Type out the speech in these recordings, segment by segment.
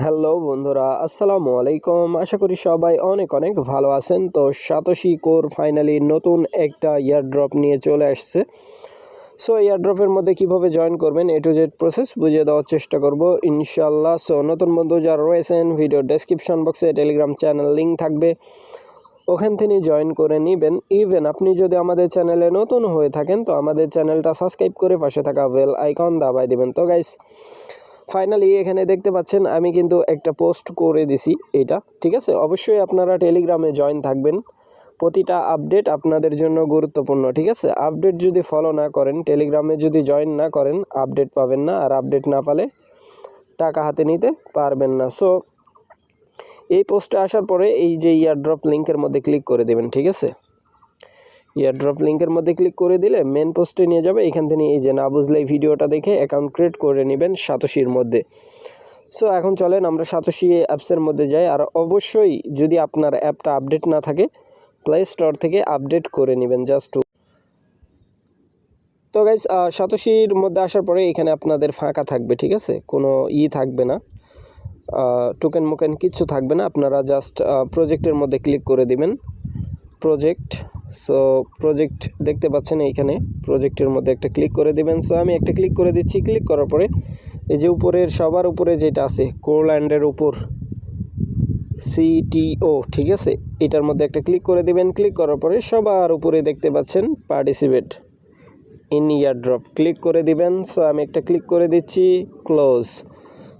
Hello বন্ধুরা, আসসালামু আলাইকুম। আশা করি সবাই অনেক অনেক ভালো আছেন। তো সাতোশি কোর ফাইনালি নতুন একটা ইয়ারড্রপ নিয়ে চলে আসছে। সো ইয়ারড্রপের মধ্যে কিভাবে জয়েন করবেন এ টু জেড প্রসেস বুঝিয়ে দেওয়ার চেষ্টা করব ইনশাল্লাহ। সো নতুন বন্ধু যারা রয়েছেন, ভিডিও ডেসক্রিপশন বক্সে টেলিগ্রাম চ্যানেল লিঙ্ক থাকবে, ওখান থেকে জয়েন করে নেবেন। ইভেন আপনি যদি আমাদের চ্যানেলে নতুন হয়ে থাকেন তো আমাদের চ্যানেলটা সাবস্ক্রাইব করে পাশে থাকা বেল আইকন দাবাই দেবেন। তো গাইস, ফাইনালি এখানে দেখতে পাচ্ছেন আমি কিন্তু একটা পোস্ট করে দিছি এটা, ঠিক আছে। অবশ্যই আপনারা টেলিগ্রামে জয়েন থাকবেন, প্রতিটা আপডেট আপনাদের জন্য গুরুত্বপূর্ণ, ঠিক আছে। আপডেট যদি ফলো না করেন, টেলিগ্রামে যদি জয়েন না করেন, আপডেট পাবেন না, আর আপডেট না পেলে টাকা হাতে নিতে পারবেন না। সো এই পোস্টে আসার পরে এই যে ইয়ারড্রপ লিঙ্কের মধ্যে ক্লিক করে দেবেন, ঠিক আছে। ইয়ারড্রপ লিঙ্কের মধ্যে ক্লিক করে দিলে মেন পোস্টে নিয়ে যাবে। এখান থেকে এই যে না বুঝলে এই ভিডিওটা দেখে অ্যাকাউন্ট ক্রিয়েট করে নেবেন সাতোশির মধ্যে। সো এখন চলেন আমরা সাতোশি অ্যাপসের মধ্যে যাই। আর অবশ্যই যদি আপনার অ্যাপটা আপডেট না থাকে, প্লে স্টোর থেকে আপডেট করে নেবেন জাস্ট। তো গাইস, সাতোশির মধ্যে আসার পরে এখানে আপনাদের ফাঁকা থাকবে, ঠিক আছে। কোনো থাকবে না, টোকেন মোকেন কিচ্ছু থাকবে না। আপনারা জাস্ট প্রজেক্টের মধ্যে ক্লিক করে দিবেন, প্রজেক্ট। সো প্রজেক্ট দেখতে পাচ্ছেন এইখানে, প্রজেক্টের মধ্যে একটা ক্লিক করে দিবেন। সো আমি একটা ক্লিক করে দিচ্ছি। ক্লিক করার পরে এই যে উপরের সবার উপরে যেটা আছে কোরল্যান্ডের উপর CTO, ঠিক আছে, এটার মধ্যে একটা ক্লিক করে দিবেন। ক্লিক করার পরে সবার উপরে দেখতে পাচ্ছেন পার্টিসিপেট ইন ইয়ারড্রপ, ক্লিক করে দিবেন। সো আমি একটা ক্লিক করে দিচ্ছি, ক্লোজ।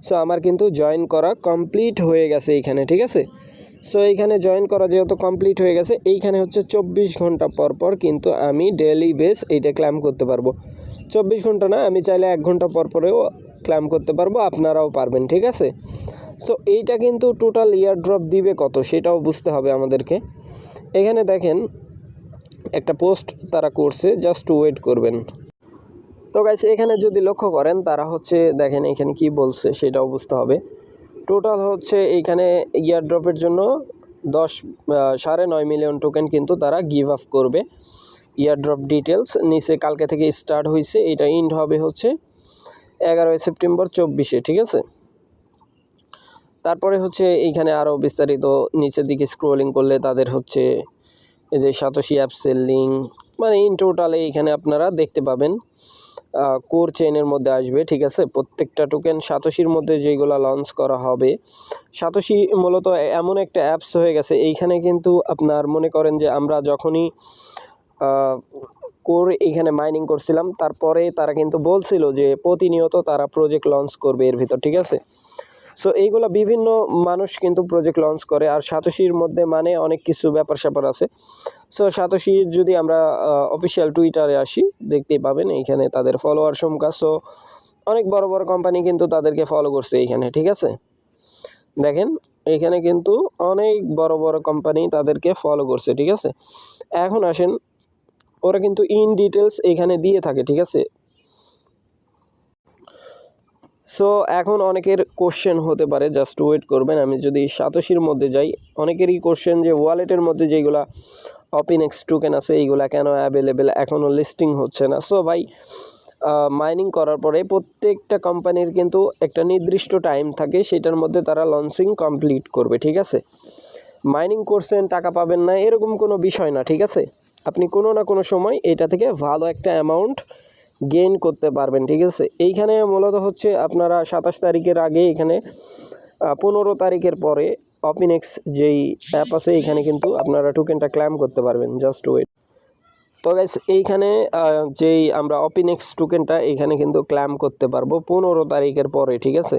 সো আমার কিন্তু জয়েন করা কমপ্লিট হয়ে গেছে এইখানে, ঠিক আছে। সো এইখানে জয়েন করা যেহেতু কমপ্লিট হয়ে গেছে, এইখানে হচ্ছে 24 ঘন্টা পর পর কিন্তু আমি ডেইলি বেস এইটা ক্লেম করতে পারবো। 24 ঘন্টা না, আমি চাইলে 1 ঘন্টা পর পরেও ক্লেম করতে পারবো, আপনারাও পারবেন, ঠিক আছে। সো এইটা কিন্তু টোটাল ইয়ারড্রপ দিবে কত সেটাও বুঝতে হবে আমাদেরকে। এখানে দেখেন একটা পোস্ট তারা করছে, জাস্ট ওয়েট করবেন। তো গাইস, এখানে যদি লক্ষ্য করেন তারা হচ্ছে দেখেন এখানে কি বলছে সেটাও বুঝতে হবে। টোটাল হচ্ছে এইখানে ইয়ারড্রপের জন্য 9.5 মিলিয়ন টোকেন কিন্তু তারা গিভ আপ করবে। ইয়ারড্রপ ডিটেলস নিচে কালকে থেকে স্টার্ট হয়েছে, এটা ইন্ড হবে হচ্ছে 11 সেপ্টেম্বর 24-এ, ঠিক আছে। তারপরে হচ্ছে এইখানে আরও বিস্তারিত নিচের দিকে স্ক্রোলিং করলে তাদের হচ্ছে এই যে সাতোশি অ্যাপসের লিঙ্ক, মানে ইন টোটালে এইখানে আপনারা দেখতে পাবেন কোর চেইনের মধ্যে আসবে, ঠিক আছে। প্রত্যেকটা টোকেন সাতোশির মধ্যে যেগুলো লঞ্চ করা হবে। সাতোশি মূলত এমন একটা অ্যাপস হয়ে গেছে, এইখানে কিন্তু আপনার মনে করেন যে আমরা যখনই কোর এইখানে মাইনিং করছিলাম, তারপরে তারা কিন্তু বলছিল যে প্রতিনিয়ত তারা প্রজেক্ট লঞ্চ করবে এর ভিতর, ঠিক আছে। সো এইগুলো বিভিন্ন মানুষ কিন্তু প্রজেক্ট লঞ্চ করে, আর সাতোশির মধ্যে মানে অনেক কিছু ব্যাপার স্যাপার আছে। সো সাতোশির যদি আমরা অফিসিয়াল টুইটারে আসি, দেখতেই পাবেন এইখানে তাদের ফলোয়ার সংখ্যা। সো অনেক বড় বড় কোম্পানি কিন্তু তাদেরকে ফলো করছে এইখানে, ঠিক আছে। দেখেন এইখানে কিন্তু অনেক বড় বড় কোম্পানি তাদেরকে ফলো করছে, ঠিক আছে। এখন আসেন, ওরা কিন্তু ইন ডিটেলস এখানে দিয়ে থাকে, ঠিক আছে। সো এখন অনেকের কোশ্চেন হতে পারে, জাস্ট ওয়েট করবেন। আমি যদি সাতোশির মধ্যে যাই, অনেকেরই কোশ্চেন যে ওয়ালেটের মধ্যে যেগুলা অপিনেক্স টোকেন আছে এইগুলা কেন অ্যাভেলেবেল এখনও লিস্টিং হচ্ছে না। সো ভাই, মাইনিং করার পরে প্রত্যেকটা কোম্পানির কিন্তু একটা নির্দিষ্ট টাইম থাকে, সেটার মধ্যে তারা লঞ্চিং কমপ্লিট করবে, ঠিক আছে। মাইনিং করছেন টাকা পাবেন না এরকম কোনো বিষয় না, ঠিক আছে। আপনি কোনো না কোনো সময় এটা থেকে ভালো একটা অ্যামাউন্ট গেইন করতে পারবেন, ঠিক আছে। এইখানে মূলত হচ্ছে আপনারা 27 তারিখের আগে এখানে 15 তারিখের পরে অপিনেক্স যেই অ্যাপ আছে এখানে কিন্তু আপনারা টোকেনটা ক্লেম করতে পারবেন, জাস্ট ওয়েট। তো গাইস, এইখানে যেই আমরা অপিনেক্স টোকেনটা এখানে কিন্তু ক্লেম করতে পারবো 15 তারিখের পরে, ঠিক আছে।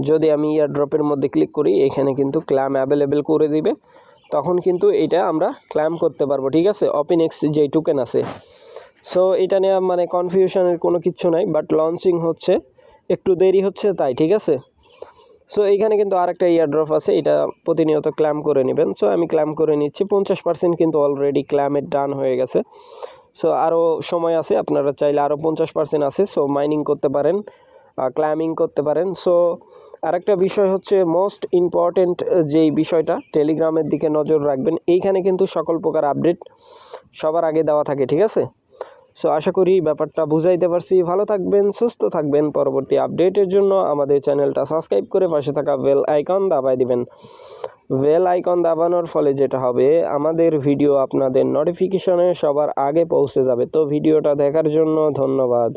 যদি আমি ইয়ারড্রপের মধ্যে ক্লিক করি, এখানে কিন্তু ক্লেম অ্যাভেলেবেল করে দিবে, তখন কিন্তু এটা আমরা ক্লেম করতে পারবো, ঠিক আছে, অপিনেক্স যেই টোকেন আছে। সো এটা নিয়ে মানে কনফিউশনের কোনো কিছু নাই, বাট লঞ্চিং হচ্ছে একটু দেরি হচ্ছে তাই, ঠিক আছে। সো এইখানে কিন্তু আরেকটা ইয়ারড্রপ আছে, এটা প্রতিনিয়ত ক্লেম করে নেবেন। সো আমি ক্লেম করে নিচ্ছি, 50% কিন্তু অলরেডি ক্লেমের ডান হয়ে গেছে। সো আরও সময় আছে, আপনারা চাইলে আরও 50% আছে। সো মাইনিং করতে পারেন, ক্লেমিং করতে পারেন। সো আরেকটা বিষয় হচ্ছে মোস্ট ইম্পর্টেন্ট যেই বিষয়টা, টেলিগ্রামের দিকে নজর রাখবেন। এইখানে কিন্তু সকল প্রকার আপডেট সবার আগে দেওয়া থাকে, ঠিক আছে। সো আশা করি ব্যাপারটা বুঝাইতে পারছি। ভালো থাকবেন, সুস্থ থাকবেন। পরবর্তী আপডেটের জন্য আমাদের চ্যানেলটা সাবস্ক্রাইব করে পাশে থাকা বেল আইকন দাবায় দিবেন। বেল আইকন দাবানোর ফলে যেটা হবে, আমাদের ভিডিও আপনাদের নোটিফিকেশনে সবার আগে পৌঁছে যাবে। তো ভিডিওটা দেখার জন্য ধন্যবাদ।